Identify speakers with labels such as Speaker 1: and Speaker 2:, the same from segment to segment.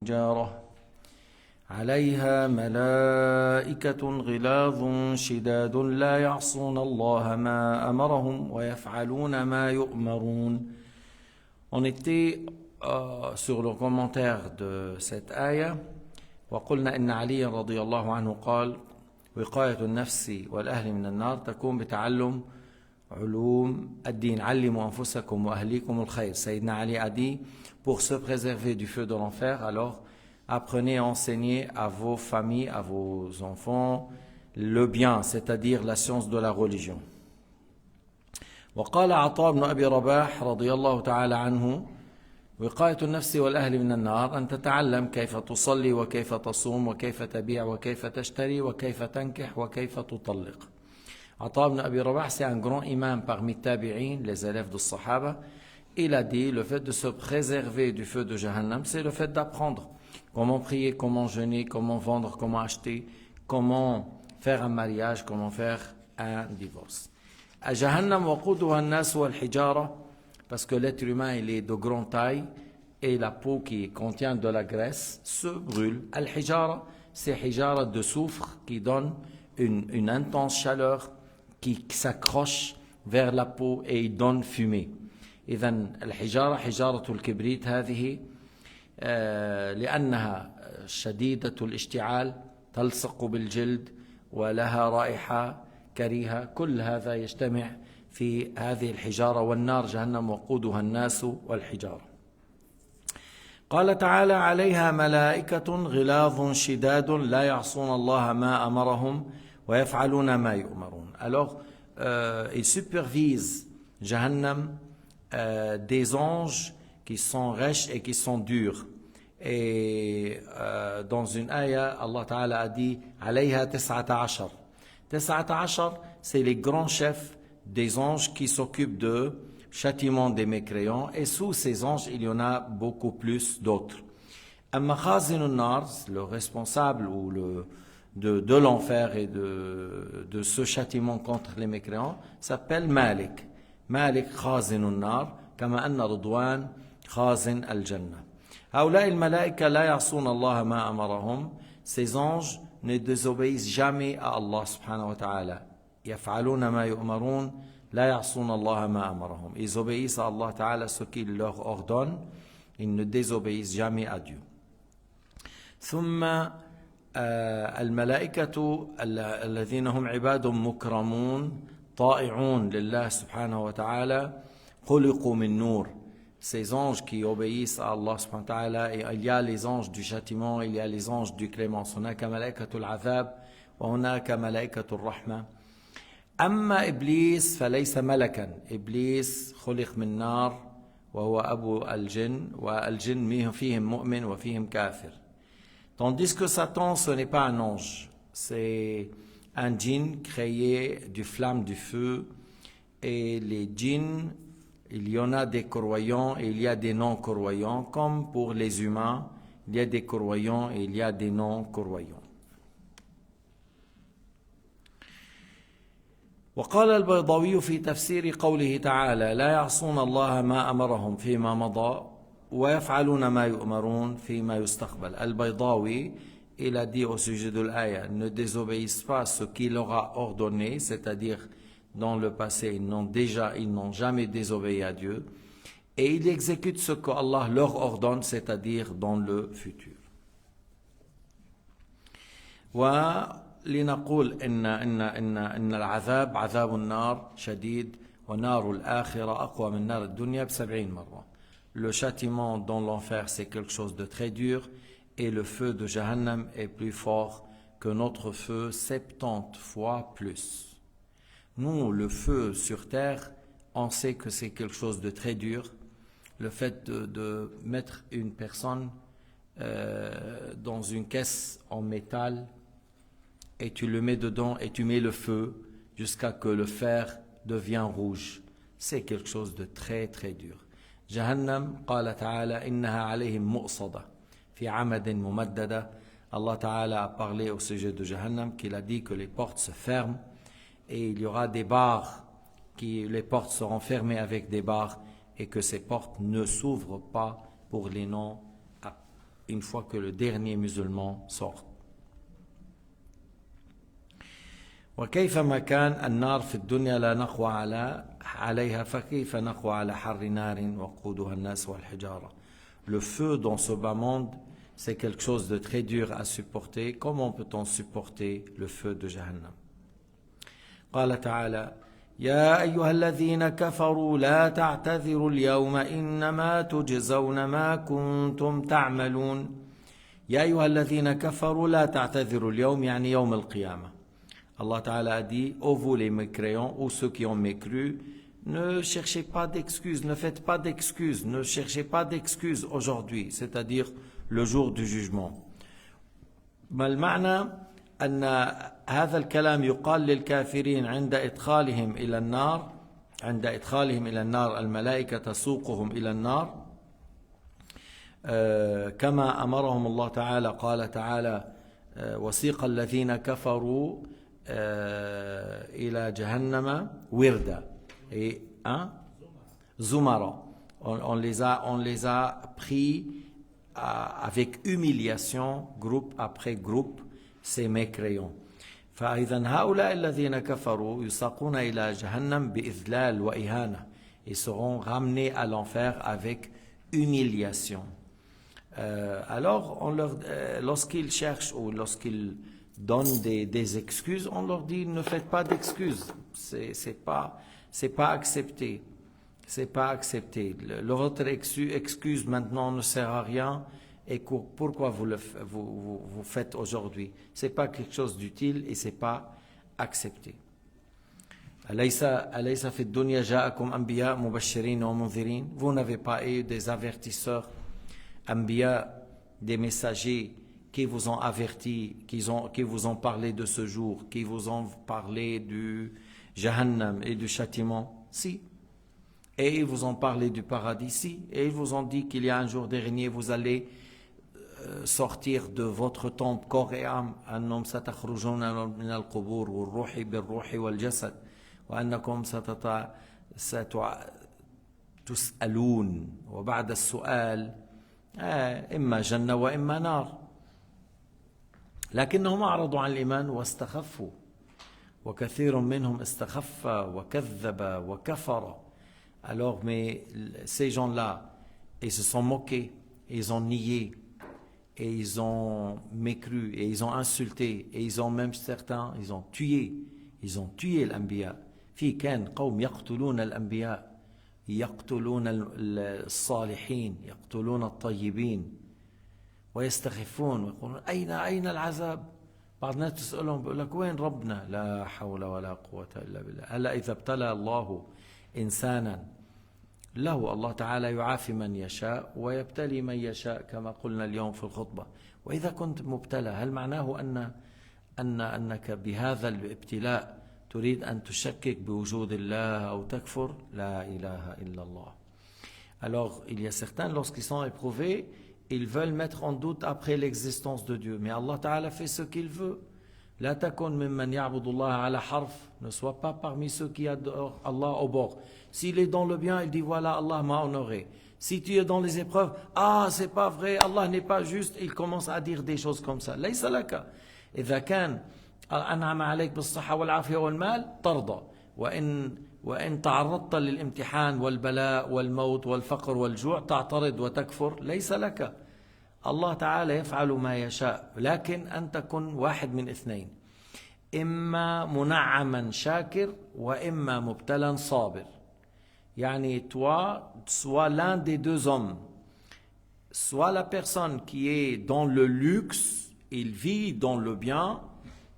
Speaker 1: حجارة عليها ملائكة غلاظ شداد لا يعصون الله ما أمرهم ويفعلون ما يؤمرون. On était sur le commentaire de cette ayah. وقلنا إن علي رضي الله عنه قال وقاية النفس والأهل من النار تكون بتعلم علوم الدين. علموا أنفسكم وأهليكم الخير. Sayyidina Ali a dit, pour se préserver du feu de l'enfer, alors apprenez à enseigner à vos familles, à vos enfants le bien, c'est-à-dire la science de la religion. وقال عطاء بن أبي رباح رضي الله تعالى عنه وقاية النفس والأهل من النار أن تتعلم كيف تصلي وكيف تصوم وكيف تبيع وكيف تشتري وكيف تنكح وكيف تطلق. Ata ibn Abi Rabah, c'est un grand imam parmi tabi'in, les élèves de Sahaba. Il a dit, le fait de se préserver du feu de Jahannam, c'est le fait d'apprendre comment prier, comment jeûner, comment vendre, comment acheter, comment faire un mariage, comment faire un divorce. À Jahannam, waquduha an-nas wal hijara, parce que l'être humain, il est de grande taille, et la peau qui contient de la graisse se brûle. Al-hijara, c'est hijara de soufre qui donne une intense chaleur qui s'accroche vers la peau et il donne fumée. إذن الحجارة حجارة الكبريت هذه لأنها شديدة الاشتعال تلصق بالجلد ولها رائحة كريهة. كل هذا يجتمع في هذه الحجارة. والنار جهنم وقودها الناس والحجارة. قال تعالى عليها ملائكة غلاظ شداد لا يعصون الله ما أمرهم ويفعلون ما يؤمرون. Alors, ils supervisent Jahannam des anges qui sont rêches et qui sont durs. Et dans une ayah, Allah Ta'ala a dit عليها 19. 19, c'est les grands chefs des anges qui s'occupent de châtiment des mécréants. Et sous ces anges, il y en a beaucoup plus d'autres. Amma khazinun nar, le responsable ou de l'enfer et de ce châtiment contre les mécréants s'appelle Malik. Malik khazinun nar, kama anna Ridwan khazin al-jannah. هؤلاء الملائكة لا يعصون الله ما أمرهم. Ces anges ne désobéissent jamais à Allah subhanahu wa ta'ala. يفعلون ما يؤمرون لا يعصون الله ما أمرهم. Ils obéissent à Allah ta'ala ce qu'il leur ordonne. Ils ne désobéissent jamais à Dieu. ثم الملائكة الذين هم عباد مكرمون طائعون لله سبحانه وتعالى خلقوا من نور. Ces anges qui obéissent à Allah subhanahu wa ta'ala, et il y a les anges du châtiment, il y a les anges du clémence. هناك ملائكة العذاب وهناك ملائكة الرحمة. أما إبليس فليس ملكا. إبليس خلق من نار وهو أبو الجن والجن فيهم مؤمن وفيهم كافر. Tandis que Satan, ce n'est pas un ange, c'est un djinn créé du flamme du feu. Et les djinns, il y en a des croyants et il y a des non-croyants. Comme pour les humains, il y a des croyants et il y a des non-croyants. وقال البيضاوي في تفسير قوله تعالى لا يعصون الله ما أمرهم فيما مضى ويفعلون ما يؤمرون فيما يستقبل. Al-Baydawi, il a dit au sujet de l'ayah, ne désobéissent pas ce qu'il leur a ordonné, c'est-à-dire dans le passé, ils n'ont jamais désobéi à Dieu, et ils exécutent ce que Allah leur ordonne, c'est-à-dire dans le futur. ولنقول إن العذاب عذاب النار شديد ونار الآخرة أقوى من نار الدنيا ب70 مرة. Le châtiment dans l'enfer, c'est quelque chose de très dur, et le feu de Jahannam est plus fort que notre feu 70 fois plus. Nous, le feu sur terre, on sait que c'est quelque chose de très dur. Le fait de mettre une personne dans une caisse en métal, et tu le mets dedans et tu mets le feu jusqu'à que le fer devienne rouge, c'est quelque chose de très très dur. Jahannam, قال تعالى إنها عليهم مؤصدة في عمد ممددة. Allah Ta'ala a parlé au sujet de Jahannam, qu'il a dit que les portes se ferment et il y aura des barres, les portes seront fermées avec des barres et que ces portes ne s'ouvrent pas pour les non-aptes. une fois que le dernier musulman sort. وكيفما كان النار في الدنيا لا نقوى عليها فكيف نقوى على حر نار وقودها الناس والحجارة. Le feu dans ce bas monde, c'est quelque chose de très dur à supporter. Comment peut-on supporter le feu de Jahannam? قال تعالى: يا أيها الذين كفروا لا تعتذروا اليوم إنما تجزون ما كنتم تعملون. يا أيها الذين كفروا لا تعتذروا اليوم يعني يوم القيامة. Allah Ta'ala a dit: ô vous les mécréants, ou ceux qui ont mécru, ne cherchez pas d'excuses, ne faites pas d'excuses, ne cherchez pas d'excuses aujourd'hui, c'est-à-dire le jour du jugement. ما المعنى أن هذا الكلام يقال للكافرين عند إدخالهم إلى النار، عند إدخالهم إلى النار الملائكة تسوقهم إلى النار كما أمرهم الله تعالى. قال تعالى: وسيق الذين كفروا إلى جهنم وردا et زمرا. On les a pris avec humiliation, groupe après groupe, ces mécréants. فإذا هؤلاء الذين كفروا يساقون إلى جهنم بإذلال وإهانة. Ils seront ramenés à l'enfer avec humiliation. Alors, lorsqu'ils cherchent ou lorsqu'ils donnent des excuses, on leur dit: ne faites pas d'excuses. C'est pas accepté. C'est pas accepté. Votre excuse maintenant ne sert à rien. Et pourquoi vous faites aujourd'hui? C'est pas quelque chose d'utile et c'est pas accepté. أليس في الدنيا جاءكم أنبياء مبشرين ومنذرين. Vous n'avez pas eu des avertisseurs, anbiya, des messagers qui vous ont averti, qui vous ont parlé de ce jour, qui vous ont parlé du Jahannam et du châtiment? Si. Et ils vous ont parlé du paradis? Si. Et ils vous ont dit qu'il y a un jour dernier, vous allez sortir de votre tombe corps et âme. أنهم ستخرجون من القبور والروح بالروح والجسد وأنكم ستسألون وبعد السؤال إما جنة وإما نار. لكنهم أعرضوا عن الإيمان واستخفوا وكثير منهم استخف وكذب وكفر. Alors, mais ces gens-là, ils se sont moqués, ils ont nié, et ils ont mécru, et ils ont insulté, et ils ont même certains, ils ont tué l'anbiya. في كان قوم يقتلون الأنبياء، يقتلون الصالحين، يقتلون الطيبين، ويستخفون ويقولون أين العذاب؟ بعض الناس تسألهم بيقول لك: وين ربنا؟ لا حول ولا قوة إلا بالله. هلا إذا ابتلى الله إنسانا له الله تعالى يعافي من يشاء ويبتلي من يشاء كما قلنا اليوم في الخطبة. وإذا كنت مبتلى هل معناه أنك بهذا الابتلاء تريد أن تشكك بوجود الله أو تكفر؟ لا إله إلا الله. Alors il y a certains, lorsqu'ils sont éprouvés, ils veulent mettre en doute après l'existence de Dieu. Mais Allah Ta'ala fait ce qu'il veut. لا تكن ممن يعبد الله على حرف. Ne sois pas parmi ceux qui adorent Allah au bord. S'il est dans le bien, il dit: voilà, Allah m'a honoré. Si tu es dans les épreuves, c'est pas vrai, Allah n'est pas juste, il commence à dire des choses comme ça. ليس لك إذا كان أنعم عليك بالصحة والعافية والمال ترضى، وإن تعرضت للامتحان والبلاء والموت والفقر والجوع تعترض وتكفر. ليس لك. الله تعالى يفعل ما يشاء، لكن أن تكن واحد من اثنين: إما منعما شاكر وإما مبتلا صابر. يعني toi, soit l'un des deux hommes, soit la personne qui est dans le luxe, il vit dans le bien,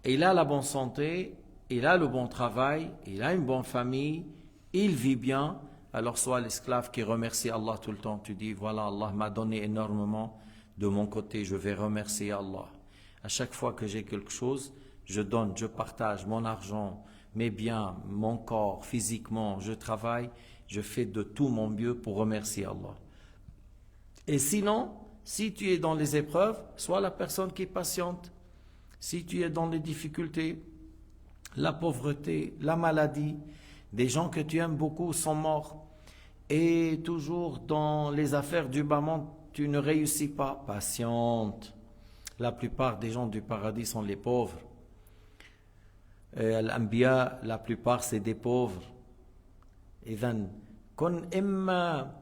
Speaker 1: il a la bonne santé, il a le bon travail, il a une bonne famille, il vit bien, alors soit l'esclave qui remercie Allah tout le temps. Tu dis: voilà, Allah m'a donné énormément, de mon côté je vais remercier Allah. À chaque fois que j'ai quelque chose, je donne, je partage mon argent, mes biens, mon corps, physiquement, je travaille, je fais de tout mon mieux pour remercier Allah. Et sinon, si tu es dans les épreuves, sois la personne qui est patiente. Si tu es dans les difficultés, la pauvreté, la maladie, des gens que tu aimes beaucoup sont morts, et toujours dans les affaires du bas monde, tu ne réussis pas, patiente. La plupart des gens du paradis sont les pauvres. L'anbiya, la plupart c'est des pauvres. إذن كن إما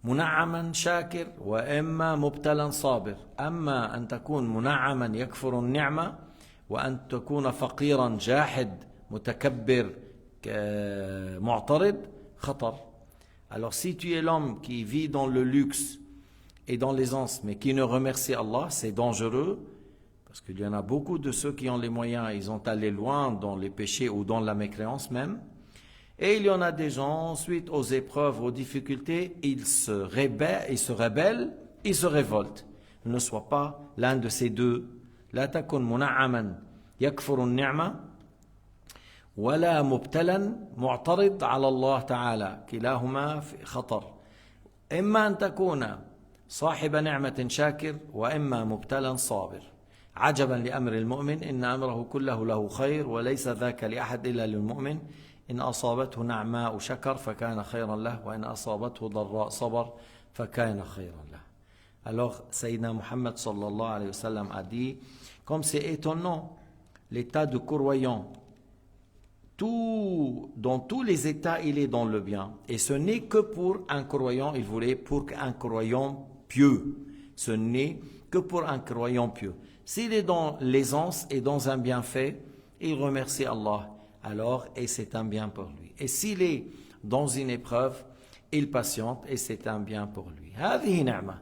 Speaker 1: منعما شاكر وإما مبتلا صابر. أما أن تكون منعما يكفر النعمة وأن تكون فقيرا جاحد متكبر معترض خطر. Alors si tu es l'homme qui vit dans le luxe et dans l'aisance mais qui ne remercie Allah, c'est dangereux parce qu'il y en a beaucoup de ceux qui ont les moyens, ils ont allé loin dans les péchés ou dans la mécréance même. Et il y en a des gens, suite aux épreuves, aux difficultés, ils se rebellent, ils se révoltent. Ne sois pas l'un de ces deux. لا تكن منعما يكفر النعمة ولا مبتلا معترض على الله تعالى كلاهما في خطر. إما أن تكون صاحب نعمة شاكر وإما مبتلا صابر. عجبا لأمر المؤمن إن أمره كله له خير وليس ذاك لأحد إلا للمؤمن إن أصابته نعماء شكر فكان خيرا له وإن أصابته ضراء صبر فكان خيرا له. Alors Sayyidina Muhammad sallallahu alayhi wa sallam a dit, comme c'est étonnant l'état de croyant, dans tous les états il est dans le bien, et ce n'est que pour un croyant, il voulait pour un croyant pieux, ce n'est que pour un croyant pieux. S'il est dans l'aisance et dans un bienfait, il remercie Allah. Alors, et c'est un bien pour lui. Et s'il est dans une épreuve, il patiente et c'est un bien pour lui. هذه نعمة.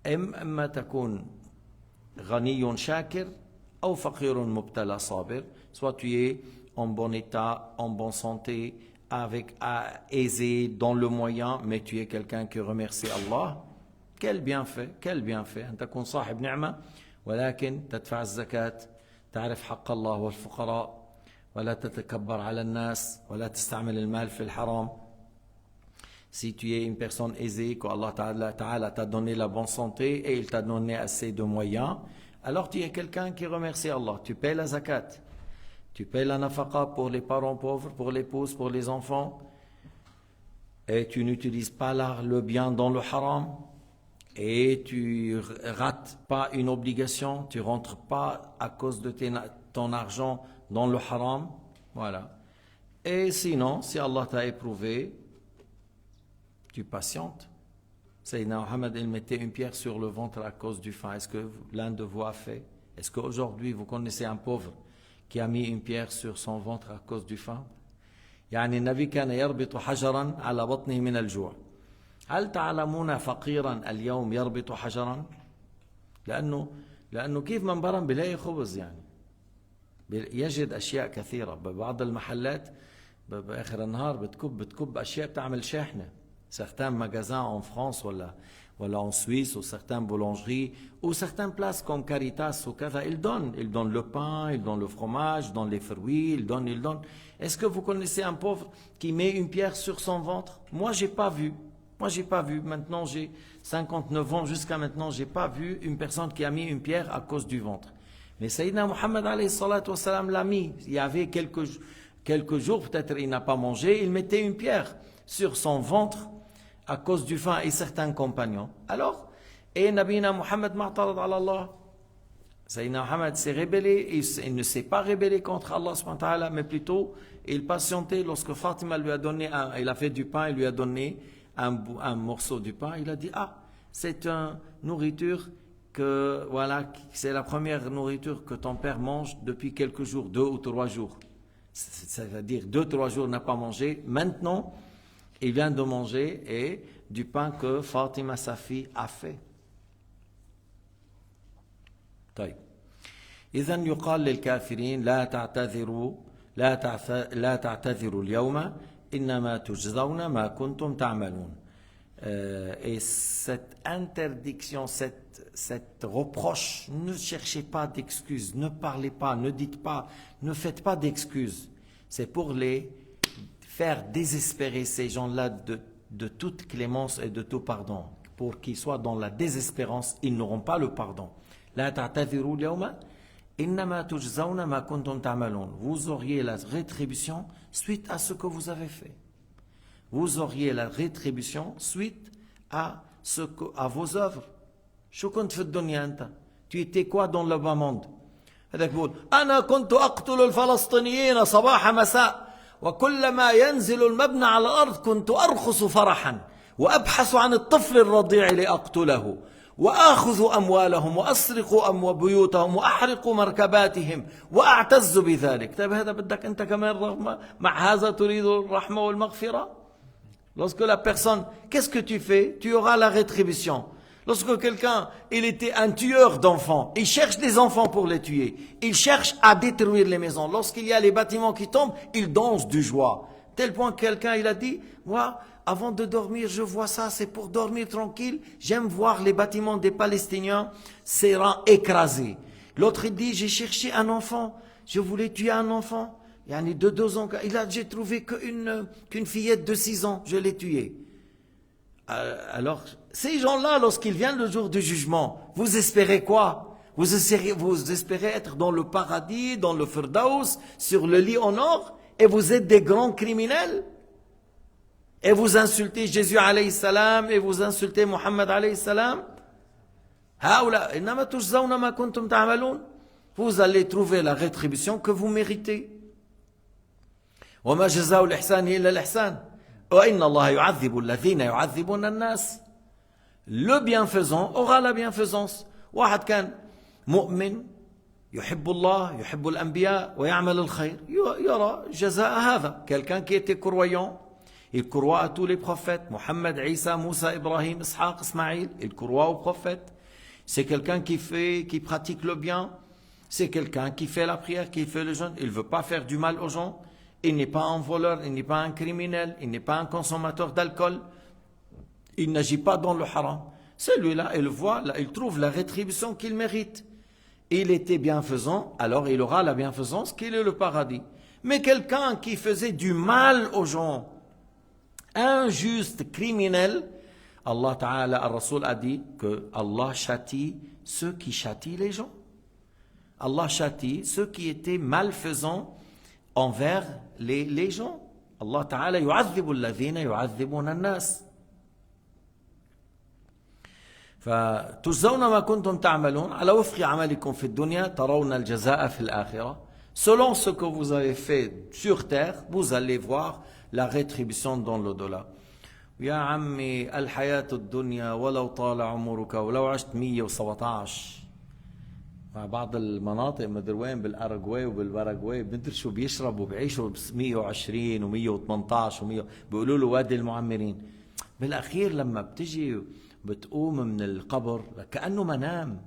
Speaker 1: إما تكون غني شاكر أو فقير مبتلى صابر. Soit tu es en bon état, en bonne santé, aisé, dans le moyen, mais tu es quelqu'un qui remercie Allah. Quel bienfait, quel bienfait. أن تكون صاحب نعمة ولكن تدفع الزكاة تعرف حق الله والفقراء ولا تتكبر على الناس ولا تستعمل المال في الحرام. Si tu es une personne aisée, qu'Allah Ta'ala t'a donné la bonne santé et il t'a donné assez de moyens, alors tu es quelqu'un qui remercie Allah. Tu paies la zakat, tu paies la nafaqa pour les parents pauvres, pour l'épouse, pour les enfants, et tu n'utilises pas le bien dans le haram, et tu rates pas une obligation, tu rentres pas à cause de ton argent dans le haram, voilà. Et sinon, si Allah t'a éprouvé, tu patientes. Sayyidina Muhammad, il mettait une pierre sur le ventre à cause du faim. Est-ce que l'un de vous a fait? Est-ce qu'aujourd'hui vous connaissez un pauvre qui a mis une pierre sur son ventre à cause du faim? يعني النبي كان يربط حجرا على بطنه من الجوع. هل تعلمون فقيرا اليوم يربط حجرا؟ لأنه كيف من برم بلاقي خبز يعني. يجد أشياء كثيرة. ببعض المحلات بآخر النهار بتكب أشياء بتعمل شاحنة. Certains magasins en France voilà en Suisse ou certaines boulangeries ou certaines places comme Caritas ou Kaza, ils donnent le pain, ils donnent le fromage, ils donnent les fruits, ils donnent. Est-ce que vous connaissez un pauvre qui met une pierre sur son ventre? Moi j'ai pas vu. Maintenant j'ai 59 ans, jusqu'à maintenant j'ai pas vu une personne qui a mis une pierre à cause du ventre. Mais Sayyidina Muhammad alayhi salatu wassalam l'a mis. Il y avait quelques jours, peut-être il n'a pas mangé, il mettait une pierre sur son ventre à cause du faim et certains compagnons. Alors, et Nabina Muhammad ma'tarad ala Allah. Sayyidina Muhammad s'est rébellé, il ne s'est pas rébellé contre Allah subhanahu wa ta'ala, mais plutôt il patientait lorsque Fatima lui a donné, il a fait du pain, il lui a donné un morceau du pain, il a dit, c'est une nourriture que, voilà, c'est la première nourriture que ton père mange depuis quelques jours, 2 ou 3 jours. C'est-à-dire 2-3 jours n'a pas mangé, maintenant, il vient de manger et du pain que Fatima, sa fille, a fait. طيب. إذن يقال للكافرين لا تعتذروا لا تعتذروا اليوم إنما تجزون ما كنتم تعملون. Et cette interdiction, cette reproche, ne cherchez pas d'excuses, ne parlez pas, ne dites pas, ne faites pas d'excuses. C'est pour les faire désespérer ces gens-là de toute clémence et de tout pardon. Pour qu'ils soient dans la désespérance, ils n'auront pas le pardon. لا تعتذروا اليوم إنما تجزون ما كنتم تعملون. Vous auriez la rétribution suite à ce que vous avez fait. Vous auriez la rétribution suite à à vos œuvres. شو كنت في الدنيا أنت؟ Tu étais quoi dans le bas monde? هذاك بيقول أنا كنت أقتل الفلسطينيين صباح مساء وكلما ينزل المبنى على الأرض كنت أرخص فرحا وأبحث عن الطفل الرضيع لأقتله وآخذ أموالهم وأسرق بيوتهم وأحرق مركباتهم وأعتز بذلك. طيب هذا بدك أنت كمان مع هذا تريد الرحمة والمغفرة؟ Lorsque la personne, qu'est-ce que tu fais? Tu auras la rétribution. Lorsque quelqu'un, il était un tueur d'enfants, il cherche des enfants pour les tuer, il cherche à détruire les maisons. Lorsqu'il y a les bâtiments qui tombent, il danse de joie. Tel point que quelqu'un, il a dit, moi, avant de dormir, je vois ça, c'est pour dormir tranquille. J'aime voir les bâtiments des Palestiniens s'écraser écrasés. L'autre, il dit, j'ai cherché un enfant, je voulais tuer un enfant. Yani de 2 ans, j'ai trouvé qu'une fillette de 6 ans, je l'ai tuée. Alors, ces gens-là, lorsqu'ils viennent le jour du jugement, vous espérez quoi? Vous espérez être dans le paradis, dans le Firdaus, sur le lit en or, et vous êtes des grands criminels? Et vous insultez Jésus alayhi salam, et vous insultez Muhammad alayhi salam? Vous allez trouver la rétribution que vous méritez. وما جزاء الإحسان إلا الإحسان وإن الله يعذب الذين يعذبون الناس. Le bienfaisant aura la bienfaisance. واحد كان مؤمن يحب الله يحب الأنبياء ويعمل الخير يرى جزاء هذا. Quelqu'un qui était croyant, il croit à tous les prophètes, Mohammed, Isa, Moussa, Ibrahim, Ishaq, Ismaïl, il croit aux prophètes. C'est quelqu'un qui pratique le bien, c'est quelqu'un qui fait la prière, qui fait le jeûne, il ne veut pas faire du mal aux gens. Il n'est pas un voleur, il n'est pas un criminel, il n'est pas un consommateur d'alcool. Il n'agit pas dans le haram. Celui-là, il voit, il trouve la rétribution qu'il mérite. Il était bienfaisant, alors il aura la bienfaisance qu'il est le paradis. Mais quelqu'un qui faisait du mal aux gens, injuste, criminel, Allah Ta'ala, al-Rasoul a dit que Allah châtie ceux qui châtient les gens. Allah châtie ceux qui étaient malfaisants envers les gens. Allah Ta'ala يعذب الذين يعذبون الناس. فتجزون ما كنتم تعملون على وفق عملكم في الدنيا ترون الجزاء في الآخرة. Selon ce que vous avez fait sur terre, vous allez voir la rétribution dans l'au-delà. يا عمي الحياة الدنيا ولو طال عمرك ولو عشت 117. مع بعض المناطق مدري وين بالاراغواي وبالباراغواي بندري شو بيشربوا بيعيشوا ب 120 و118 و100 بيقولوا له وادي المعمرين. بالاخير لما بتجي بتقوم من القبر كانه منام.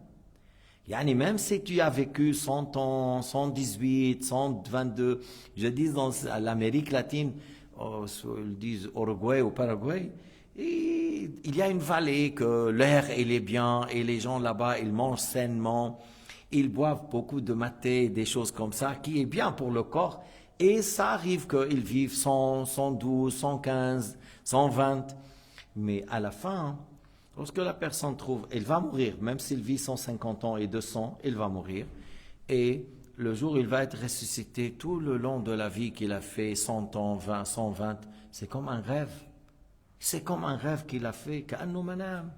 Speaker 1: يعني même si tu as vécu 100 ans, 118, 122, je dis dans l'Amérique latine, ils disent Uruguay ou Paraguay, il y a une vallée que l'air il est bien et les gens là-bas ils mangent sainement. Ils boivent beaucoup de maté, des choses comme ça, qui est bien pour le corps. Et ça arrive qu'ils vivent 100, 112, 115, 120. Mais à la fin, lorsque la personne trouve, elle va mourir. Même s'il vit 150 ans et 200, il va mourir. Et le jour où il va être ressuscité, tout le long de la vie qu'il a fait, 100 ans, 20, 120, c'est comme un rêve. C'est comme un rêve qu'il a fait. كأنه منام.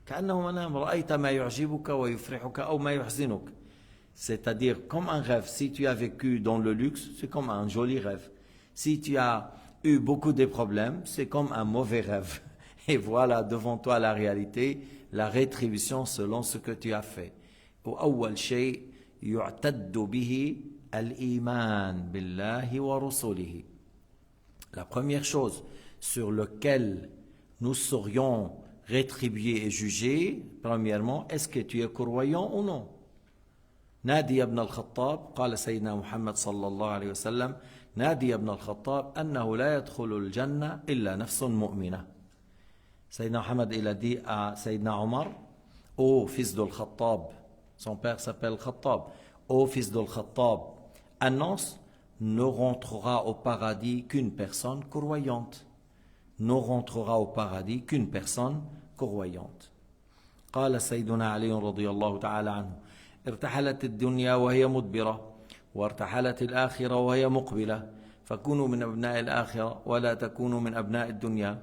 Speaker 1: كأنه منام رأيت ما يعجبك ويفرحك أو ما يحزنك. C'est-à-dire comme un rêve. Si tu as vécu dans le luxe, c'est comme un joli rêve. Si tu as eu beaucoup de problèmes, c'est comme un mauvais rêve. Et voilà devant toi la réalité, la rétribution selon ce que tu as fait. وأول شيء يعتد به الإيمان بالله ورسله. La première chose sur laquelle nous serions rétribués et jugés, premièrement, est-ce que tu es croyant ou non? نادي ابن الخطاب قال سيدنا محمد صلى الله عليه وسلم نادي ابن الخطاب أنه لا يدخل الجنة إلا نفس مؤمنة. Sayyidina Muhammad il a dit à Sayyidina Omar, ô fils de Khattab, son père s'appelle Khattab, ô fils de Khattab, annonce, ne rentrera au paradis qu'une personne croyante. Ne rentrera au paradis qu'une personne croyante. قال سيدنا علي رضي الله تعالى عنه ارتحلت الدنيا وهي مدبرة وارتحلت الآخرة وهي مقبلة فكونوا من أبناء الآخرة ولا تكونوا من أبناء الدنيا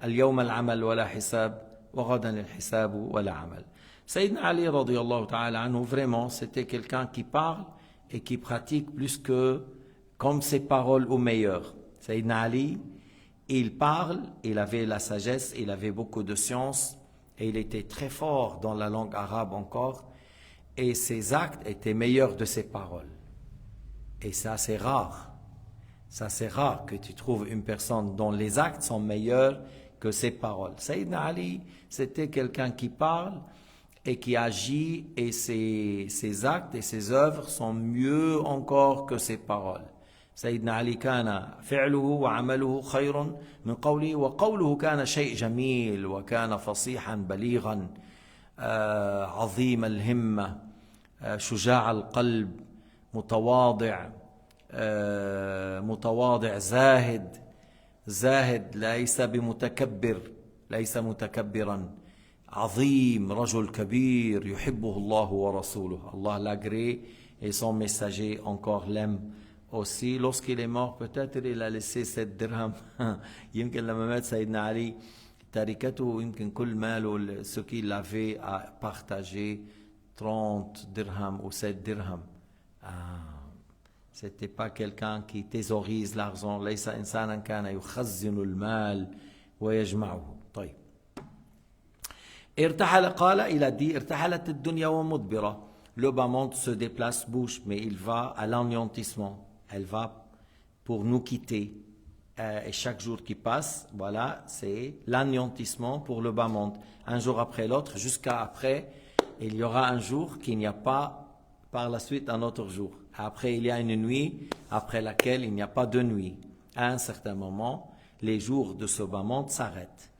Speaker 1: اليوم العمل ولا حساب وغدا الحساب ولا عمل. Sayyidina Ali radiyallahu ta'ala anhu, vraiment, c'était quelqu'un qui parle et qui pratique plus que comme ses paroles ou meilleures. Sayyidina Ali, il parle, il avait la sagesse, il avait beaucoup de science et il était très fort dans la langue arabe encore et ses actes étaient meilleurs de ses paroles. Et ça c'est rare. Ça c'est rare que tu trouves une personne dont les actes sont meilleurs que ses paroles. Sayyidina Ali, c'était quelqu'un qui parle et qui agit et ses actes et ses œuvres sont mieux encore que ses paroles. سيدنا علي كان فعله وعمله خير من قوله وقوله كان شيء جميل وكان فصيحا بليغا عظيم الهمة شجاع القلب متواضع زاهد ليس بمتكبر ليس متكبرا عظيم رجل كبير يحبه الله ورسوله. Allah l'agrée et son messager encore l'aime. Aussi, lorsqu'il est mort, peut-être il a laissé 7 dirhams. يمكن لما مات سيدنا علي تركته يمكن كل ماله ce qu'il avait à partager 30 dirhams ou 7 dirhams. C'était pas quelqu'un qui thésaurise l'argent. ليس إنسانا كان يخزن المال ويجمعه. طيب. Il a dit ارتحلت الدنيا ومدبرة. Le bas monde se déplace, bouge, mais il va à l'anéantissement. Elle va pour nous quitter. Et chaque jour qui passe, voilà, c'est l'anéantissement pour le bas monde. Un jour après l'autre, jusqu'à après, il y aura un jour qu'il n'y a pas par la suite un autre jour. Après, il y a une nuit après laquelle il n'y a pas de nuit. À un certain moment, les jours de ce bas monde s'arrêtent.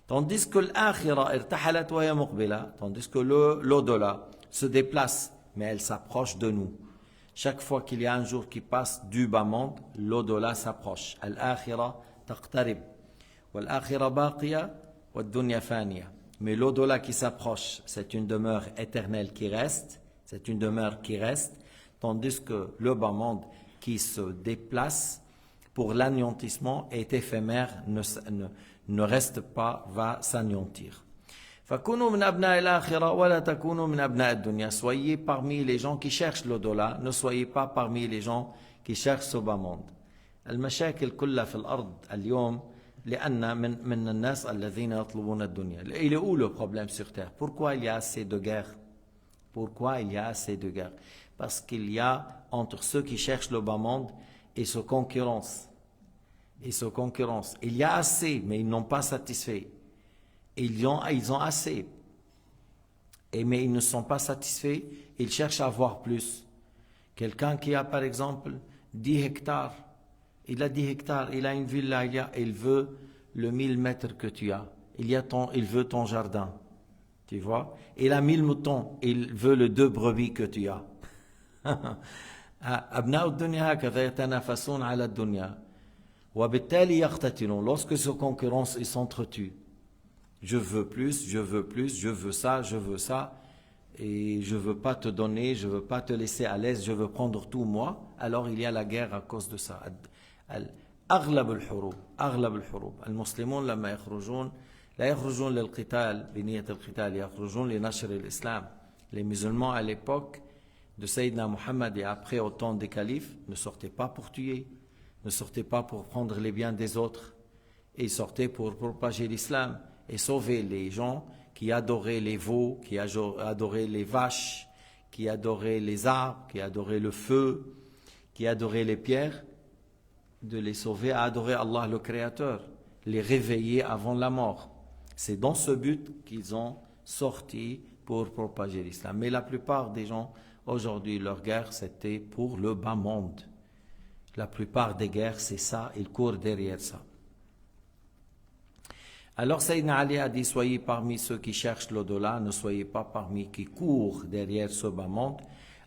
Speaker 1: Tandis que l'akhira irtahalat wa hiya muqbila, tandis que l'au-delà se déplace, mais elle s'approche de nous. Chaque fois qu'il y a un jour qui passe du bas monde, l'au-delà s'approche. Al-akhira taqtarib. Wal-akhira baqiya wad-dunya faniya. Mais l'au-delà qui s'approche, c'est une demeure éternelle qui reste, c'est une demeure qui reste, tandis que le bas monde qui se déplace pour l'anéantissement est éphémère, ne reste pas, va s'anéantir. فَكُونُوا مِنْ أَبْنَاءِ الْآخِرَةِ وَلَا تَكُونُوا مِنْ أَبْنَاءِ الدُّنْيَا. Soyez parmi les gens qui cherchent l'au-delà, ne soyez pas parmi les gens qui cherchent ce bas monde. المشاكل كلها في الأرض اليوم لأن من الناس الذين يطلبون الدنيا. Il est où le problème sur terre? Pourquoi il y a assez de guerres? Pourquoi il y a assez de guerres? Parce qu'il y a entre ceux qui cherchent le bas monde et se concurrence. Il y a assez, mais ils n'ont pas satisfait. Ils ont assez, mais ils ne sont pas satisfaits, ils cherchent à avoir plus. Quelqu'un qui a par exemple 10 hectares, il a 10 hectares, il a une villa, il veut le 1000 mètres que tu as, il veut ton jardin, tu vois. Il a 1000 moutons, il veut le 2 brebis que tu as. أبناء الدنيا هكذا يتنافسون على الدنيا وبالتالي يقتتلون. Lorsque se concurrence, ils s'entretuent. Je veux plus, je veux ça, et je veux pas te donner, je veux pas te laisser à l'aise, je veux prendre tout moi. Alors il y a la guerre à cause de ça. أغلب الحروب المسلمون لما يخرجون لا يخرجون للقتال بنية القتال، يخرجون لنشر الإسلام. Les musulmans à l'époque de Sayyidina Muhammad et après au temps des califes ne sortaient pas pour tuer, ne sortaient pas pour prendre les biens des autres, et ils sortaient pour propager l'islam et sauver les gens qui adoraient les veaux, qui adoraient les vaches, qui adoraient les arbres, qui adoraient le feu, qui adoraient les pierres, de les sauver à adorer Allah le Créateur, les réveiller avant la mort. C'est dans ce but qu'ils ont sorti pour propager l'islam. Mais la plupart des gens, aujourd'hui, leur guerre, c'était pour le bas monde. La plupart des guerres, c'est ça, ils courent derrière ça. Alors Sayyidina Ali a dit, soyez parmi ceux qui cherchent l'au-delà, ne soyez pas parmi qui courent derrière ce bas monde.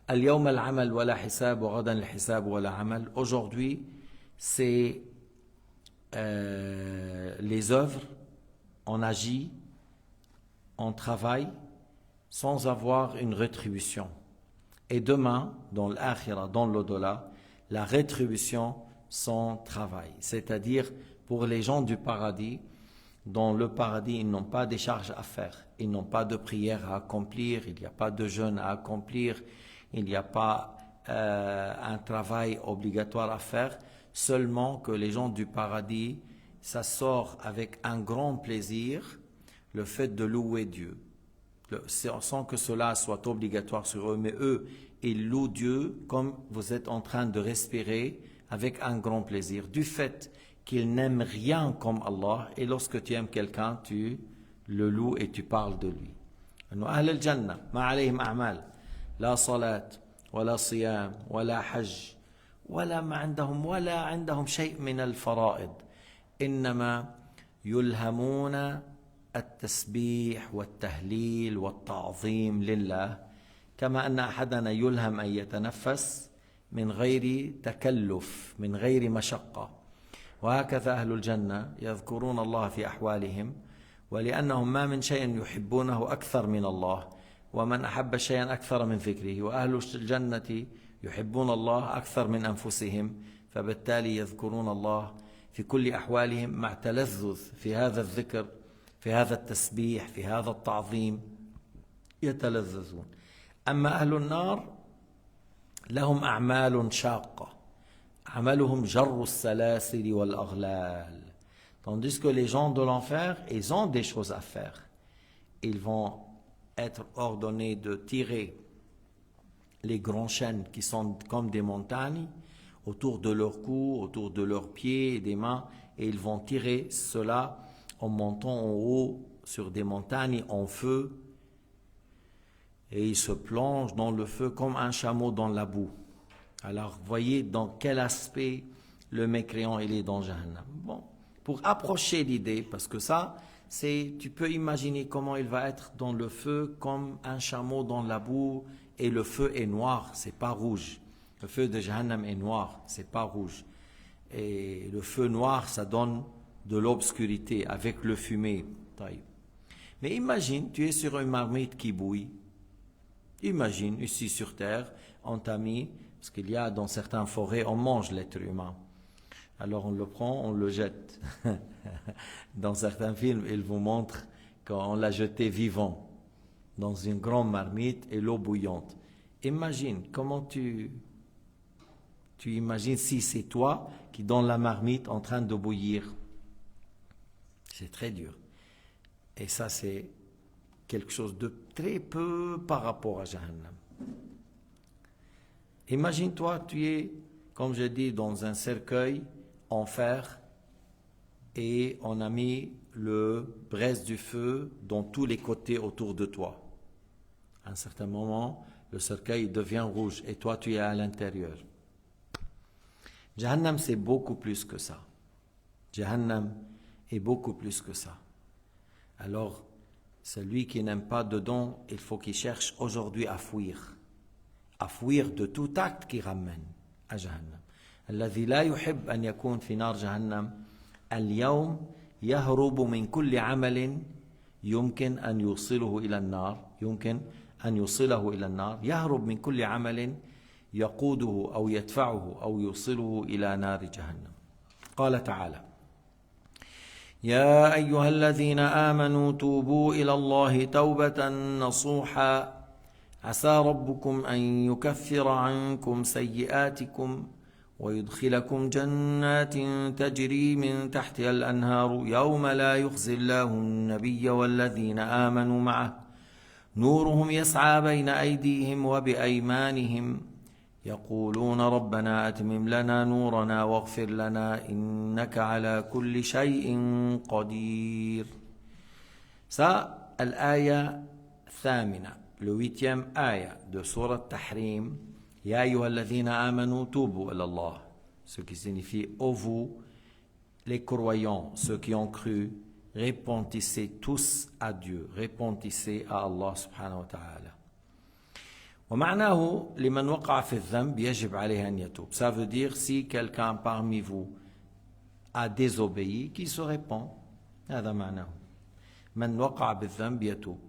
Speaker 1: Al-yawm al-amal wa la hisab wa ghadan al-hisab wa la amal. Aujourd'hui, c'est les œuvres, on agit, on travaille sans avoir une rétribution. Et demain, dans l'akhira, dans l'au-delà, la rétribution sans travail. C'est-à-dire, pour les gens du paradis, dans le paradis, ils n'ont pas des charges à faire, ils n'ont pas de prières à accomplir, il n'y a pas de jeûne à accomplir, il n'y a pas un travail obligatoire à faire, seulement que les gens du paradis, ça sort avec un grand plaisir le fait de louer Dieu, sans que cela soit obligatoire sur eux, mais eux, ils louent Dieu comme vous êtes en train de respirer avec un grand plaisir, du fait qu'ils n'aiment rien comme Allah, et lorsque tu aimes quelqu'un, tu le loues et tu parles de lui. أهل الجنة ما عليهم أعمال لا صلاة ولا صيام ولا حج ولا عندهم شيء من الفرائض إنما يلهمون التسبيح والتهليل والتعظيم لله كما أن أحدنا يلهم أن يتنفس من غير تكلف من غير مشقة وهكذا أهل الجنة يذكرون الله في أحوالهم ولأنهم ما من شيء يحبونه أكثر من الله ومن أحب شيئا أكثر من ذكره وأهل الجنة يحبون الله أكثر من أنفسهم فبالتالي يذكرون الله في كل أحوالهم مع تلذذ في هذا الذكر في هذا التسبيح في هذا التعظيم يتلذذون. أما أهل النار لهم أعمال شاقة عملهم جر السلاسل والأغلال. Tandis que les gens de l'enfer, ils ont des choses à faire. Ils vont être ordonnés de tirer les grands chaînes qui sont comme des montagnes autour de leur cou, autour de leurs pieds et des mains, et ils vont tirer cela en montant en haut sur des montagnes en feu, et ils se plongent dans le feu comme un chameau dans la boue. Alors, voyez dans quel aspect le mécréant il est dans Jahannam. Bon, pour approcher l'idée, parce que ça, tu peux imaginer comment il va être dans le feu comme un chameau dans la boue, et le feu est noir, c'est pas rouge. Le feu de Jahannam est noir, c'est pas rouge. Et le feu noir, ça donne de l'obscurité avec le fumée. Mais imagine, tu es sur une marmite qui bouille. Imagine, ici sur terre, on t'a mis, parce qu'il y a dans certaines forêts, on mange l'être humain. Alors on le prend, on le jette. Dans certains films, ils vous montrent qu'on l'a jeté vivant dans une grande marmite et l'eau bouillante. Imagine, comment tu imagines si c'est toi qui dans la marmite en train de bouillir. C'est très dur. Et ça, c'est quelque chose de très peu par rapport à Jahannam. Imagine-toi, tu es, comme je dis, dans un cercueil en fer et on a mis le braise du feu dans tous les côtés autour de toi. À un certain moment, le cercueil devient rouge et toi, tu es à l'intérieur. Jahannam, c'est beaucoup plus que ça. Jahannam est beaucoup plus que ça. Alors, celui qui n'aime pas dedans, il faut qu'il cherche aujourd'hui à fuir de tout acte qui ramène à Jahannam. الذي لا يحب أن يكون في نار جهنم اليوم يهرب من كل عمل يمكن أن يوصله إلى النار يهرب من كل عمل يقوده أو يدفعه أو يوصله إلى نار جهنم. قال تعالى: يا أيها الذين آمنوا توبوا إلى الله توبة نصوحا عسى ربكم أن يكفر عنكم سيئاتكم ويدخلكم جنات تجري من تحتها الأنهار يوم لا يخزي الله النبي والذين آمنوا معه نورهم يسعى بين أيديهم وبأيمانهم يقولون ربنا أتمم لنا نورنا واغفر لنا إنك على كل شيء قدير. Ça, الآية الثامنة, le 8e آية de Sourate Tahrim. Ya ayyuhalladhina amanu tubu ilallah, ce qui signifie ô vous les croyants, ceux qui ont cru, repentissez tous à Dieu, repentissez à Allah subhanahu wa ta'ala. ومعناه لمن وقع في الذنب يجب عليه أن يتوب. Ça veut dire si quelqu'un parmi vous a désobéi, qu'il se répand. هذا معناه. من وقع بالذنب يتوب.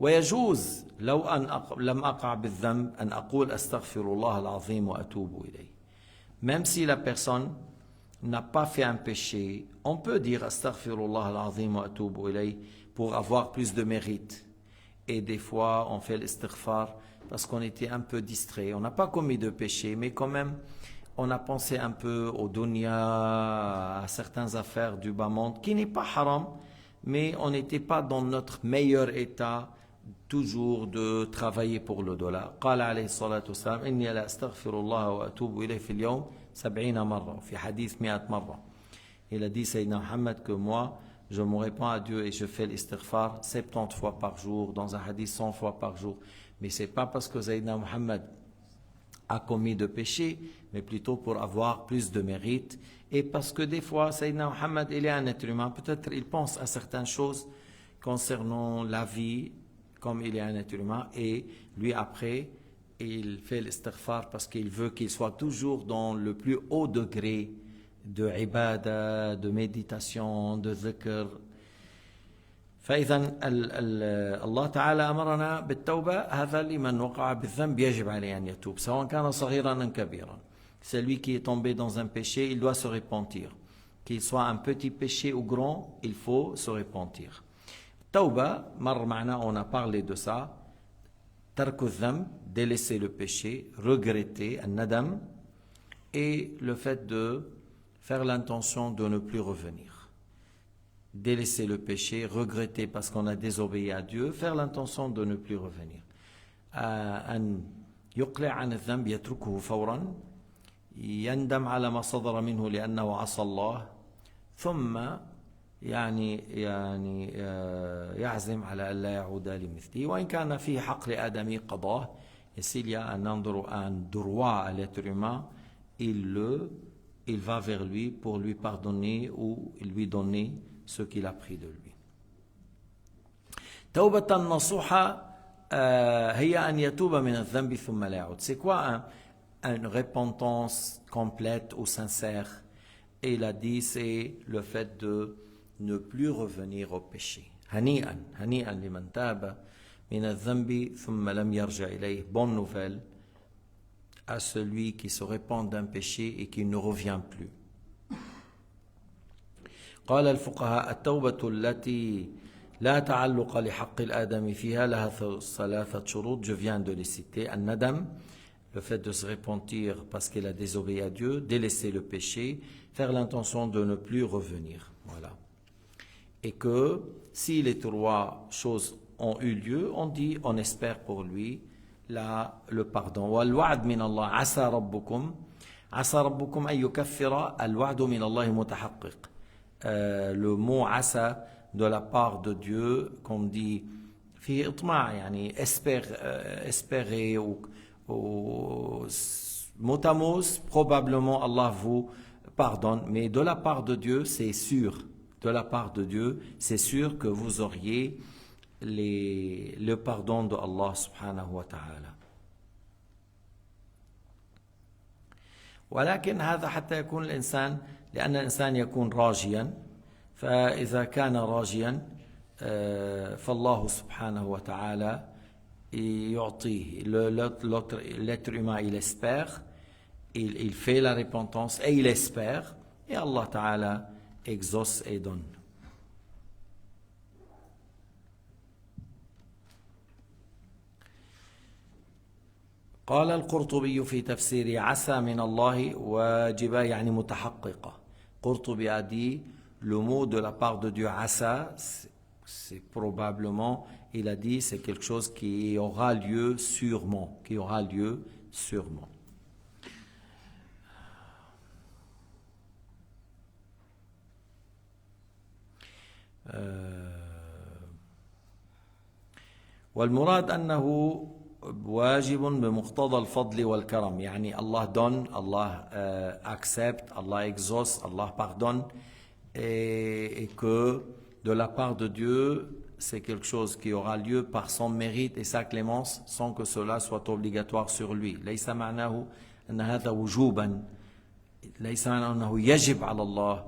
Speaker 1: ويجوز لو أن لم أقع بالذنب أن أقول أستغفر الله العظيم وأتوب إليه. Même si la personne n'a pas fait un péché, on peut dire astaghfirullah al-azim wa atubu ilayh pour avoir plus de mérite. Et des fois, on fait l'istighfar parce qu'on était un peu distrait. On n'a pas commis de péché, mais quand même, on a pensé un peu au dunya, à certaines affaires du bas monde, qui n'est pas haram, mais on n'était pas dans notre meilleur état toujours de travailler pour le dollar. قال عليه الصلاة والسلام إني لا أستغفر الله وأتوب إليه في اليوم 70 مرة في حديث 100 مرة. Il a dit Sayyidina Muhammad que moi je me répands à Dieu et je fais l'istighfar 70 fois par jour, dans un hadith 100 fois par jour. Mais c'est pas parce que Sayyidina Muhammad a commis de péché, mais plutôt pour avoir plus de mérite. Et parce que des fois, Sayyidina Muhammad, il est un être humain, peut-être il pense à certaines choses concernant la vie, comme il est un être humain, et lui après, il fait l'istighfar parce qu'il veut qu'il soit toujours dans le plus haut degré de ibadah, de méditation, de dhikr. فإذا الله تعالى أمرنا بالتوبة هذا لمن وقع بالذنب يجب عليه أن يتوب سواء كان صغيرا أم كبيرا. Celui qui est tombé dans un péché, il doit se repentir. Qu'il soit un petit péché ou grand, il faut se repentir. Tauba, mar ma'na, on a parlé de ça. Tarku dhanb, délaisser le péché, regretter, an-nadam, et le fait de faire l'intention de ne plus revenir. Délaisser le péché, regretter parce qu'on a désobéi à Dieu, faire l'intention de ne plus revenir. أن يقلع عن الذنب يتركه فورا يندم على ما صدر منه لأنه عصى الله ثم يعزم على ألا يعود لمثله وإن كان في حق لآدمي قضاه. Et s'il y a un droit à l'être humain, il va vers lui pour lui pardonner ou lui donner ce qu'il a pris de lui. توبة نصوحة هي أن يتوب من الذنب ثم لا يعود. C'est quoi une repentance complète ou sincère? Et il a dit c'est le fait de ne plus revenir au péché. هنيئا لمن تاب من الذنب ثم لم يرجع إليه. Bonne nouvelle à celui qui se repent d'un péché et qui ne revient plus. قال الفقهاء التوبة التي لا تعلق لحق الآدم فيها لها ثلاثة شروط. Je viens de les citer. الندم, le fait de se repentir parce qu'il a désobéi à Dieu, délaisser le péché, faire l'intention de ne plus revenir. Voilà. Et que si les trois choses ont eu lieu, on dit, on espère pour lui le pardon. والوعد من الله عسى ربكم أن يكفر. الوعد من الله متحقق. Le mot asa de la part de Dieu, qu'on dit في إطماع, يعني espérer ou mot à mot, probablement Allah vous pardonne, mais de la part de Dieu, c'est sûr. De la part de Dieu, c'est sûr que vous auriez le pardon de Allah subhanahu wa ta'ala. ولكن هذا حتى يكون الإنسان, لأن الإنسان يكون راجيا, فإذا كان راجيا فالله سبحانه وتعالى يعطيه. L'être humain, il espère, il fait la repentance et il espère, et Allah Ta'ala exauce et donne. قال القرطبي في تفسير عسى من الله واجبة يعني متحققة. Qurtubi a dit le mot de la part de Dieu asa, c'est probablement, il a dit c'est quelque chose qui aura lieu sûrement, والمراد أنه واجب بمقتضى الفضل والكرم. يعني Allah donne, Allah accepte, Allah exauce, Allah pardonne, et que de la part de Dieu, c'est quelque chose qui aura lieu par son mérite et sa clémence, sans que cela soit obligatoire sur lui. ليس معناه أن هذا وجوبا, ليس معناه أنه يجب على الله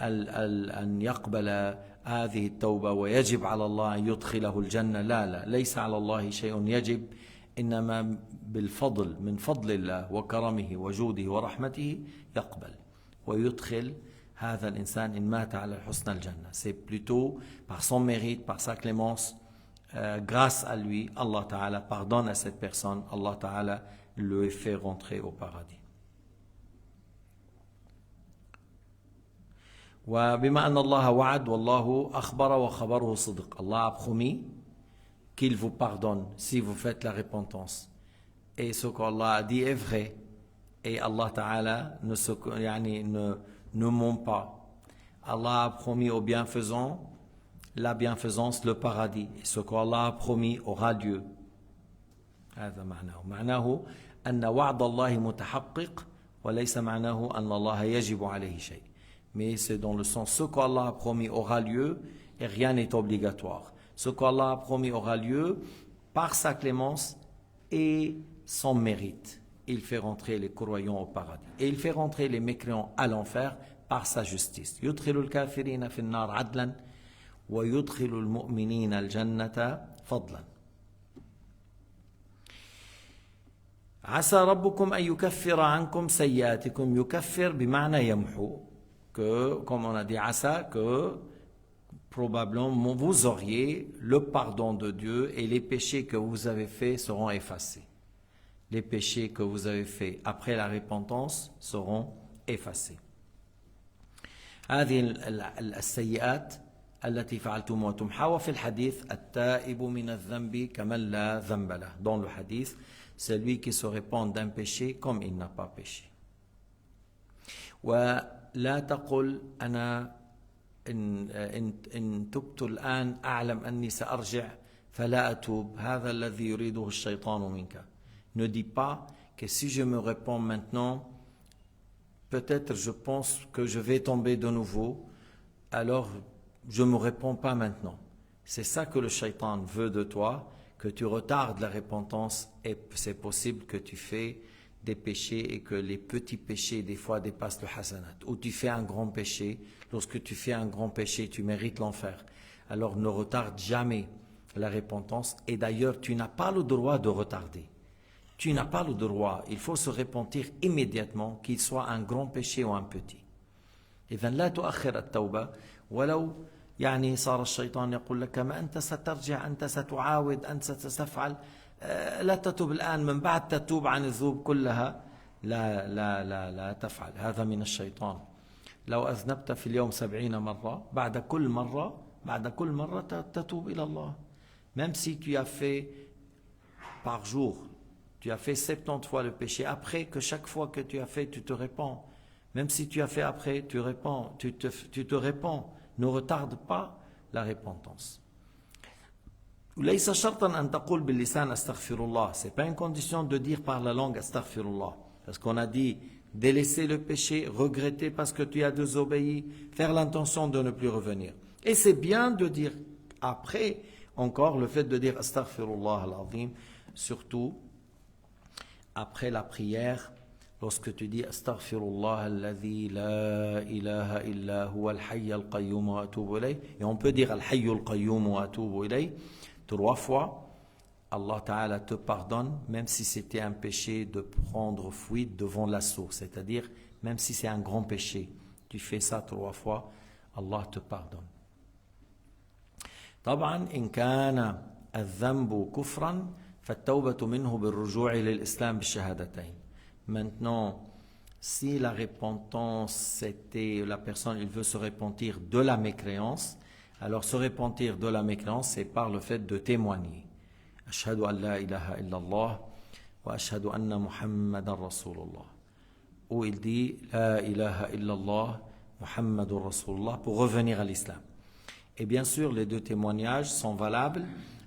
Speaker 1: أن يقبل هذه التوبة ويجب على الله أن يدخله الجنة. لا ليس على الله شيء يجب, إنما بالفضل, من فضل الله وكرمه وجوده ورحمته يقبل. ويدخل هذا الإنسان إن مات على الحسنى الجنة. C'est plutôt par son mérite, par sa clémence, grâce à lui, Allah Ta'ala pardonne à cette personne, Allah Ta'ala le fait rentrer au paradis. وبما أن الله وعد والله أخبر وخبره صدق. Allah a promis qu'il vous pardonne si vous faites la repentance. Et ce qu'Allah a dit est vrai. Et Allah Ta'ala ne ment pas. Allah a promis aux bienfaisants la bienfaisance, le paradis. Et ce qu'Allah a promis aura lieu. هذا معناه. معناه أن وعد الله متحقق وليس معناه أن الله يجب عليه شيء. Mais c'est dans le sens, ce qu'Allah a promis aura lieu et rien n'est obligatoire. Ce qu'Allah a promis aura lieu par sa clémence et son mérite. Il fait rentrer les croyants au paradis. Et il fait rentrer les mécréants à l'enfer par sa justice. يدخل الكافرين في النار عدلا ويدخل المؤمنين الجنة فضلا. عسى ربكم أن يكفر عنكم سيئاتكم. يكفر بمعنى يمحو. Que, comme on a dit, asa, que probablement vous auriez le pardon de Dieu et les péchés que vous avez faits seront effacés. Les péchés que vous avez faits après la repentance seront effacés. هذه السيئات التي فعلتموها تمحى. وفي الحديث التائب من الذنب كمن لا ذنب له. Dans le hadith, celui qui se répand d'un péché comme il n'a pas péché. لا تقل أنا إن تبت الآن أعلم أني سأرجع فلا أتوب. هذا الذي يريده الشيطان منك. Ne dis pas que si je me répands maintenant, peut-être je pense que je vais tomber de nouveau, alors je ne me répands pas maintenant. C'est ça que le shaitan veut de toi, que tu retardes la repentance, et c'est possible que tu fais des péchés et que les petits péchés des fois dépassent le hasanat. Ou tu fais un grand péché, lorsque tu fais un grand péché, tu mérites l'enfer. Alors ne retarde jamais la repentance, et d'ailleurs tu n'as pas le droit de retarder. Tu n'as pas le droit, il faut se repentir immédiatement, qu'il soit un grand péché ou un petit. إذن لا تؤخر التوبة ولو صار الشيطان يقول لك ما أنت سترجع، أنت ستعاود، أنت ستفعل، لا تتوب الآن من بعد تتوب عن الذنوب كلها. لا لا لا لا تفعل. هذا من الشيطان. لو أذنبت في اليوم 70 مرة، بعد كل مرة تتوب إلى الله. Même si tu as fait par jour, tu as fait 70 fois le péché, après que chaque fois que tu as fait, tu te répands. Même si tu as fait après, tu te répands. Ne retarde pas la repentance. ليس شرطا أن تقول باللسان أستغفر الله. C'est pas une condition de dire par la langue أستغفر الله. Parce qu'on a dit délaisser le péché, regretter parce que tu as désobéi, faire l'intention de ne plus revenir. Et c'est bien de dire après encore le fait de dire astaghfirullah al-azim, surtout après la prière, lorsque tu dis astaghfirullah alladhi la ilaha illa huwa al-hayy al-qayyum wa atubu ilayh. Et on peut dire al-hayy al-qayyum wa atubu ilayh 3 fois. Allah Ta'ala te pardonne, même si c'était un péché de prendre fuite devant l'assaut, c'est-à-dire même si c'est un grand péché, tu fais ça 3 fois, Allah te pardonne. طبعا إن كان الذنب كفرا فالتوبة منه بالرجوع للإسلام بالشهادتين. Maintenant, si la repentance c'était la personne, il veut se repentir de la mécréance, alors se repentir de la mécréance c'est par le fait de témoigner. أشهد أن لا إله إلا الله وأشهد أن محمدا رسول الله. Où il dit لا إله إلا الله محمد رسول الله pour revenir à l'islam. Et bien sûr, les 2 témoignages sont valables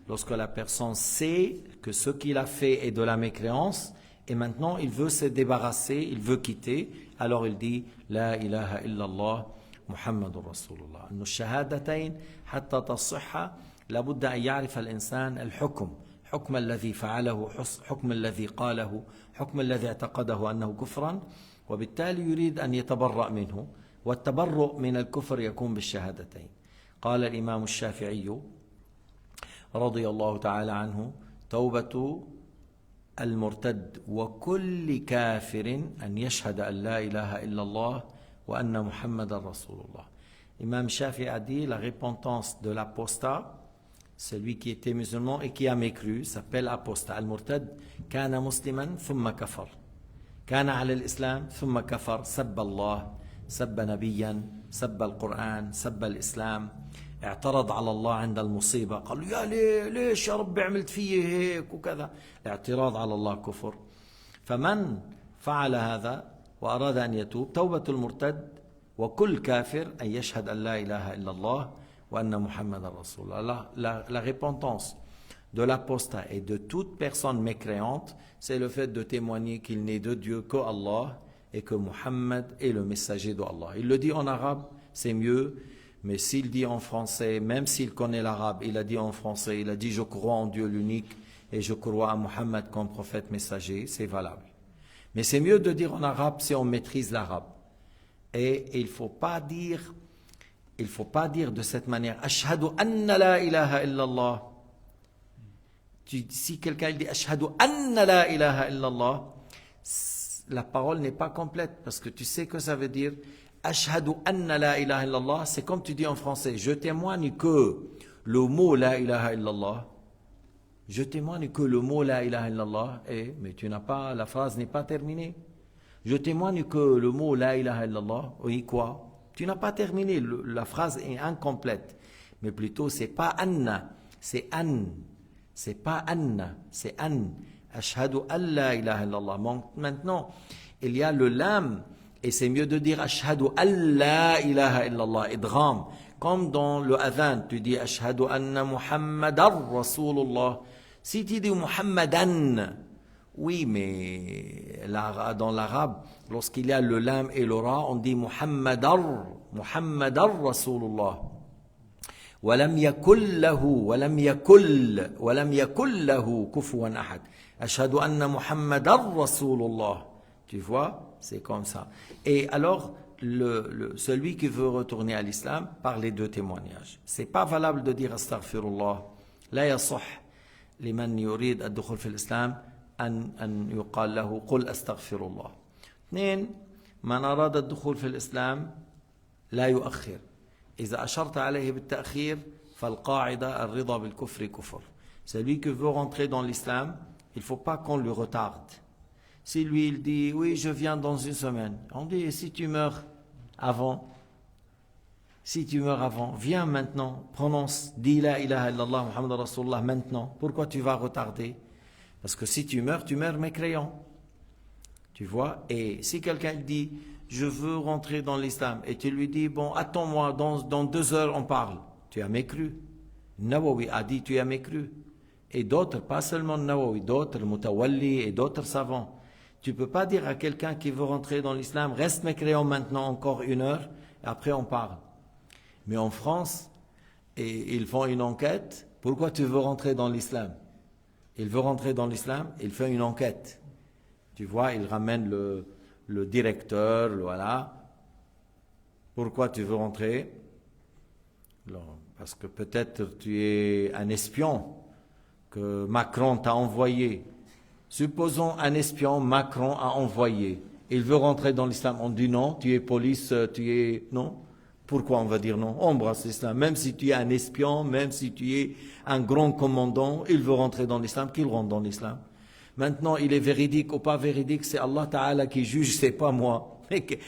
Speaker 1: lorsque la personne sait que ce qu'il a fait est de la mécréance et maintenant il veut se débarrasser, il veut quitter, alors il dit لا إله إلا الله محمد رسول الله. أن الشهادتين حتى تصح لابد أن يعرف الإنسان الحكم، حكم الذي فعله، حكم الذي قاله، حكم الذي اعتقده أنه كفرا، وبالتالي يريد أن يتبرأ منه، والتبرؤ من الكفر يكون بالشهادتين. قال الإمام الشافعي رضي الله تعالى عنه توبة المرتد وكل كافر أن يشهد أن لا إله إلا الله وأن محمدا رسول الله. Imam Shafi a dit la repentance de l'apostat, celui qui était musulman et qui a mécru, s'appelle apostat. Al-Murtad, kana musliman thumma kafar. Kana ala l'islam thumma kafar. Sabba Allah, sabba nabiyan, sabba al-Qur'an, sabba l'islam. اعترض على الله عند المصيبة. قالوا يا ليش يا رب عملت فيه هيك وكذا. اعتراض على الله كفر. فمن فعل هذا وأراد أن يتوب، توبة المرتد وكل كافر أن يشهد أن لا إله إلا الله وأن محمد رسول الله. La repentance de l'apostat et de toute personne mécréante, c'est le fait de témoigner qu'il n'est de Dieu que Allah et que Muhammad est le messager d'Allah. Il le dit en arabe, c'est mieux, mais s'il dit en français, même s'il connaît l'arabe, il a dit en français, il a dit je crois en Dieu l'unique et je crois à Muhammad comme prophète messager, c'est valable. Mais c'est mieux de dire en arabe si on maîtrise l'arabe. Et il ne faut pas dire de cette manière Ashhadu anna la ilaha illallah. Si quelqu'un dit Ashhadu anna la ilaha illallah, la parole n'est pas complète parce que tu sais que ça veut dire Ashhadu anna la ilaha illallah. C'est comme tu dis en français, je témoigne que le mot la ilaha illallah. Je témoigne que le mot la ilaha illallah est, mais la phrase n'est pas terminée. Je témoigne que le mot la ilaha illallah, oui quoi? Tu n'as pas terminé, la phrase est incomplète. Mais plutôt c'est pas anna, c'est an. C'est pas anna, c'est an. Ashhadu an la ilaha illallah. Maintenant, il y a le lam, et c'est mieux de dire ashhadu an la ilaha illallah, idgham. Comme dans le adhan, tu dis ashhadu anna muhammadar rasulullah. Si tu dis muhammadan, oui, mais dans l'arabe, lorsqu'il y a le lam et le ra, on dit muhammadar rasulullah. ولم يكن له كفوا أحد. أشهد أن محمد رسول الله. Tu vois, c'est comme ça. Et alors, celui qui veut retourner à l'islam par les deux témoignages. C'est pas valable de dire astaghfirullah. لا يصح لمن يريد الدخول في الإسلام أن يقال له قل أستغفر الله. اثنين، من أراد الدخول في الإسلام لا يؤخر. إذا أشرت عليه بالتأخير فالقاعدة الرضا بالكفر كفر. Celui qui veut rentrer dans l'islam, il ne faut pas qu'on le retarde. Si lui il dit oui je viens dans une semaine, on dit si tu meurs avant, viens maintenant, prononce, dis la ilaha illallah Muhammad Rasulullah maintenant. Pourquoi tu vas retarder? Parce que si tu meurs mécréant. Tu vois? Et si quelqu'un dit je veux rentrer dans l'islam et tu lui dis bon attends-moi dans 2 heures on parle, tu as mécru. Nawawi a dit tu as mécru. Et d'autres, pas seulement Nawawi, d'autres, Mutawalli et d'autres savants. Tu ne peux pas dire à quelqu'un qui veut rentrer dans l'islam reste mécréant maintenant encore 1 heure et après on parle. Mais en France, ils font une enquête. Pourquoi tu veux rentrer dans l'islam? Il veut rentrer dans l'islam, il fait une enquête. Tu vois, il ramène le directeur, voilà. Pourquoi tu veux rentrer? Alors, parce que peut-être tu es un espion que Macron t'a envoyé. Supposons un espion Macron a envoyé. Il veut rentrer dans l'islam. On dit non, tu es police, tu es... Non. Pourquoi on va dire non? On embrasse l'islam. Même si tu es un espion, même si tu es un grand commandant, il veut rentrer dans l'islam, qu'il rentre dans l'islam. Maintenant, il est véridique ou pas véridique, c'est Allah Ta'ala qui juge, c'est pas moi.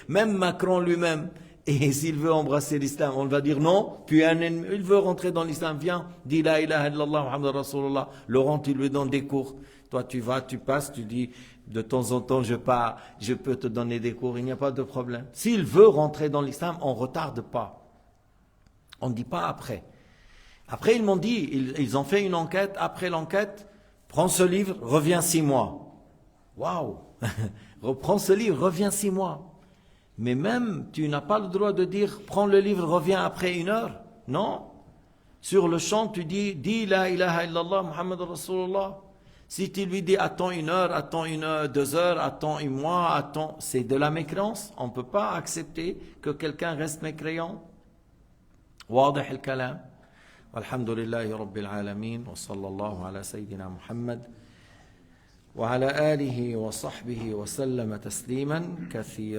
Speaker 1: Même Macron lui-même, et s'il veut embrasser l'islam, on va dire non, tu es un ennemi, il veut rentrer dans l'islam, viens, dis la ilaha illallah Muhammad Rasulullah. Laurent, tu lui donnes des cours. Toi, tu vas, tu passes, tu dis, de temps en temps, je peux te donner des cours, il n'y a pas de problème. S'il veut rentrer dans l'islam, on ne retarde pas. On ne dit pas après. Après, ils m'ont dit, ils ont fait une enquête, après l'enquête, prends ce livre, reviens 6 mois. Waouh! Reprends ce livre, reviens 6 mois. Mais même, tu n'as pas le droit de dire, prends le livre, reviens après 1 heure. Non. Sur le champ, tu dis la ilaha illallah Muhammad Rasulullah. Si tu lui dis, attends 1 heure, attends 2 heures, attends 1 mois, attends, c'est de la mécréance. On ne peut pas accepter que quelqu'un reste mécréant. واضح الكلام. والحمد لله رب العالمين وصلى الله على سيدنا محمد وعلى آله وصحبه وسلم تسليما كثيرا.